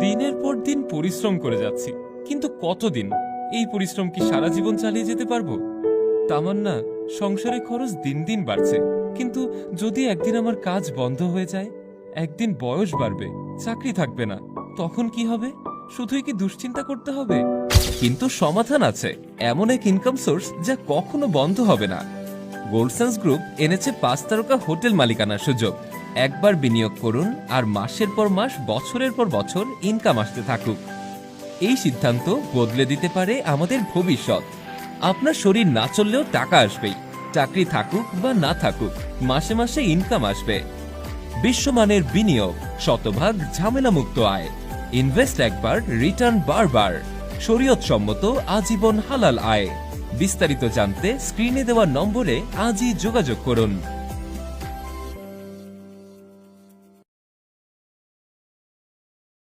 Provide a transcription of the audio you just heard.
দিনের পর দিন পরিশ্রম করে যাচ্ছি, কিন্তু কতদিন? এই পরিশ্রম কি সারা জীবন চালিয়ে যেতে পারবো? তামান্না, সংসারে খরচ দিন দিন বাড়ছে, কিন্তু যদি একদিন আমার কাজ বন্ধ হয়ে যায়, একদিন বয়স বাড়বে, চাকরি থাকবে না, তখন কি হবে? শুধুই কি দুশ্চিন্তা করতে হবে? কিন্তু সমাধান আছে, এমন এক ইনকাম সোর্স যা কখনো বন্ধ হবে না। গোল্ডসন্স গ্রুপ এনেছে 5 তারকা হোটেল মালিকানার সুযোগ। একবার বিনিয়োগ করুন আর মাসের পর মাস, বছরের পর বছর ইনকাম আসতে থাকুক। এই সিদ্ধান্ত বদলে দিতে পারে আমাদের ভবিষ্যৎ। আপনার শরীর না চললেও টাকা আসবেই, চাকরি থাকুক বা না থাকুক, মাসে মাসে ইনকাম আসবে। বিশ্বমানের বিনিয়োগ, শতভাগ ঝামেলামুক্ত আয়, ইনভেস্ট একবার, রিটার্ন বারবার, শরীয়ত সম্মত আজীবন হালাল আয়। বিস্তারিত জানতে স্ক্রিনে দেওয়া নম্বরে আজই যোগাযোগ করুন।